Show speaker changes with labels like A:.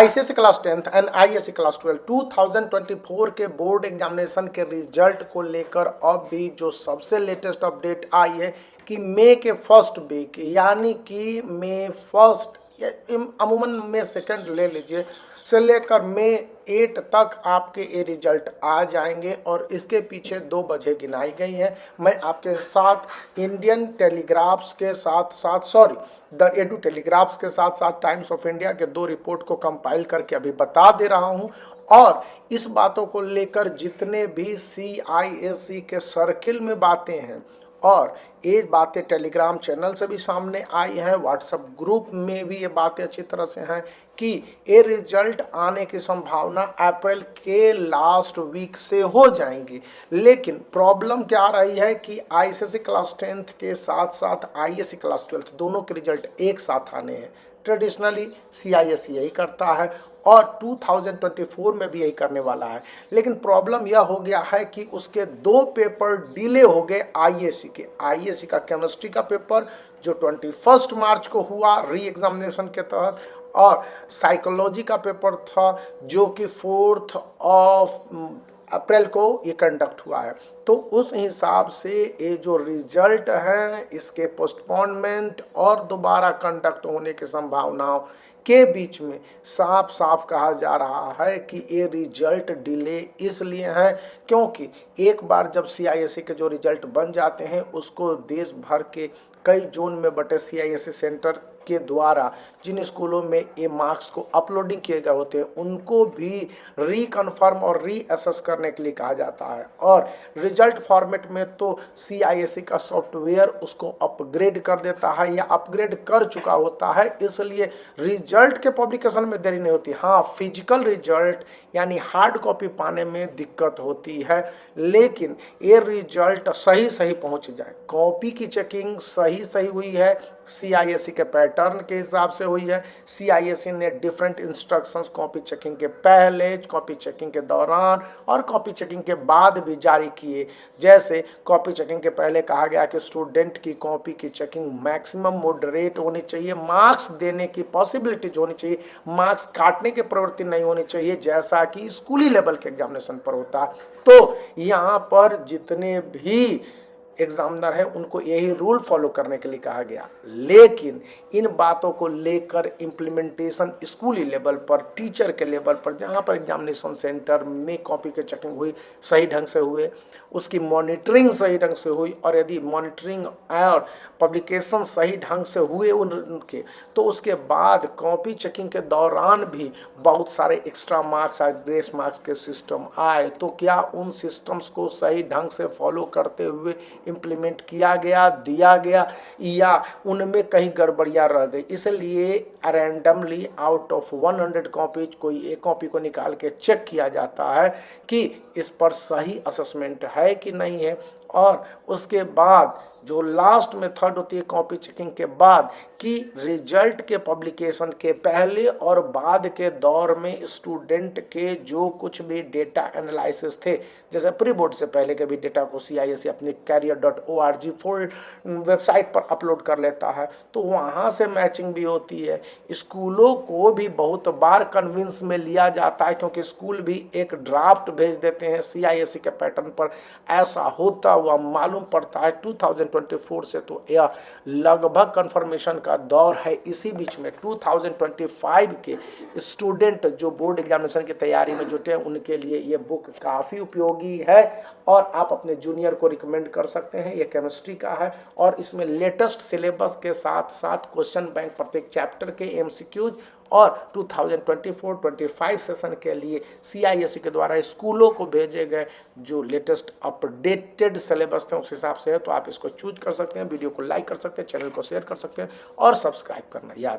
A: ICSE class 10th and ISC class 12 2024 के board examination के result को लेकर अब भी जो सबसे लेटेस्ट अपडेट आई है कि मई के फर्स्ट वीक यानी कि मई फर्स्ट, अमूमन मई सेकंड ले लीजिए, से लेकर मई 8 तक आपके ये रिजल्ट आ जाएंगे। और इसके पीछे 2 वजह गिनाई गई हैं। मैं आपके साथ इंडियन टेलीग्राफ्स के साथ साथ द एडू टेलीग्राफ्स के साथ साथ टाइम्स ऑफ इंडिया के 2 रिपोर्ट को कंपाइल करके अभी बता दे रहा हूं। और इस बातों को लेकर जितने भी CISE के सर्किल में बातें हैं और ये बातें टेलीग्राम चैनल से भी सामने आई हैं, व्हाट्सएप ग्रुप में भी ये बातें अच्छी तरह से हैं कि ये रिजल्ट आने की संभावना अप्रैल के लास्ट वीक से हो जाएंगी। लेकिन प्रॉब्लम क्या रही है कि आईसीएसई क्लास 10th के साथ साथ आईएससी क्लास 12th दोनों के रिजल्ट एक साथ आने हैं। ट्रेडिशनली CISE यही करता है और 2024 में भी यही करने वाला है। लेकिन प्रॉब्लम यह हो गया है कि उसके 2 पेपर डिले हो गए आईएससी का केमिस्ट्री का पेपर जो 21 मार्च को हुआ री एग्जामिनेशन के तहत, और साइकोलॉजी का पेपर था जो कि 4 अप्रैल को ये कंडक्ट हुआ है। तो उस हिसाब से ये जो रिजल्ट हैं इसके पोस्टपोनमेंट और दोबारा कंडक्ट होने की संभावनाओं के बीच में साफ साफ कहा जा रहा है कि ये रिजल्ट डिले इसलिए है क्योंकि एक बार जब CISE के जो रिजल्ट बन जाते हैं उसको देश भर के कई जोन में बटे CISE सेंटर के द्वारा जिन स्कूलों में ये मार्क्स को अपलोडिंग किए गए होते हैं उनको भी रिकन्फर्म और रीअसेस करने के लिए कहा जाता है। और रिजल्ट फॉर्मेट में तो CISE का सॉफ्टवेयर उसको अपग्रेड कर देता है या अपग्रेड कर चुका होता है, इसलिए रिजल्ट के पब्लिकेशन में देरी नहीं होती। हाँ, फिजिकल रिजल्ट यानी हार्ड कॉपी पाने में दिक्कत होती है, लेकिन ये रिजल्ट सही पहुंच जाए। कॉपी की चेकिंग सही हुई है, CISE के पैटर्न के हिसाब से हुई है। CISE ने डिफरेंट इंस्ट्रक्शंस कॉपी चेकिंग के पहले, कॉपी चेकिंग के दौरान और कॉपी चेकिंग के बाद भी जारी किए। जैसे कॉपी चेकिंग के पहले कहा गया कि स्टूडेंट की कॉपी की चेकिंग मैक्सिमम मॉडरेट होनी चाहिए, मार्क्स देने की पॉसिबिलिटीज होनी चाहिए, मार्क्स काटने की प्रवृत्ति नहीं होनी चाहिए जैसा कि स्कूली लेवल के एग्जामिनेशन पर होता है। तो यहाँ पर जितने भी एग्जामिनर है उनको यही रूल फॉलो करने के लिए कहा गया। लेकिन इन बातों को लेकर इम्प्लीमेंटेशन स्कूली लेवल पर, टीचर के लेवल पर, जहां पर एग्जामिनेशन सेंटर में कॉपी के चेकिंग हुई सही ढंग से हुए, उसकी मॉनिटरिंग सही ढंग से हुई, और यदि मॉनिटरिंग और पब्लिकेशन सही ढंग से हुए उनके, तो उसके बाद कॉपी चेकिंग के दौरान भी बहुत सारे एक्स्ट्रा मार्क्स और ग्रेस मार्क्स के सिस्टम आए। तो क्या उन सिस्टम्स को सही ढंग से फॉलो करते हुए इम्प्लीमेंट किया गया, दिया गया, या उनमें कहीं गड़बड़ियां रह गई? इसलिए रैंडमली आउट ऑफ 100 कॉपीज कोई एक कॉपी को निकाल के चेक किया जाता है कि इस पर सही असेसमेंट है कि नहीं है। और उसके बाद जो लास्ट मेथड होती है कॉपी चेकिंग के बाद कि रिजल्ट के पब्लिकेशन के पहले और बाद के दौर में स्टूडेंट के जो कुछ भी डेटा एनालिसिस थे, जैसे प्री बोर्ड से पहले के भी डेटा को CISE अपनी career.org फुल वेबसाइट पर अपलोड कर लेता है, तो वहाँ से मैचिंग भी होती है। स्कूलों को भी बहुत बार कन्विंस में लिया जाता है क्योंकि स्कूल भी एक ड्राफ्ट भेज देते हैं CISE के पैटर्न पर, ऐसा होता हुआ मालूम पड़ता है 2024 से तो यह लगभग कंफर्मेशन का दौर है। इसी बीच में 2025 के स्टूडेंट जो बोर्ड एग्जामिनेशन की तैयारी में जुटे हैं उनके लिए ये बुक काफ़ी उपयोगी है और आप अपने जूनियर को रिकमेंड कर सकते हैं। ये केमिस्ट्री का है और इसमें लेटेस्ट सिलेबस के साथ साथ क्वेश्चन बैंक प्रत्येक चैप्टर के MCQs और 2024-25 सेशन के लिए CISE के द्वारा स्कूलों को भेजे गए जो लेटेस्ट अपडेटेड सिलेबस थे उस हिसाब से है। तो आप इसको चूज कर सकते हैं, वीडियो को लाइक कर सकते हैं, चैनल को शेयर कर सकते हैं और सब्सक्राइब करना याद है।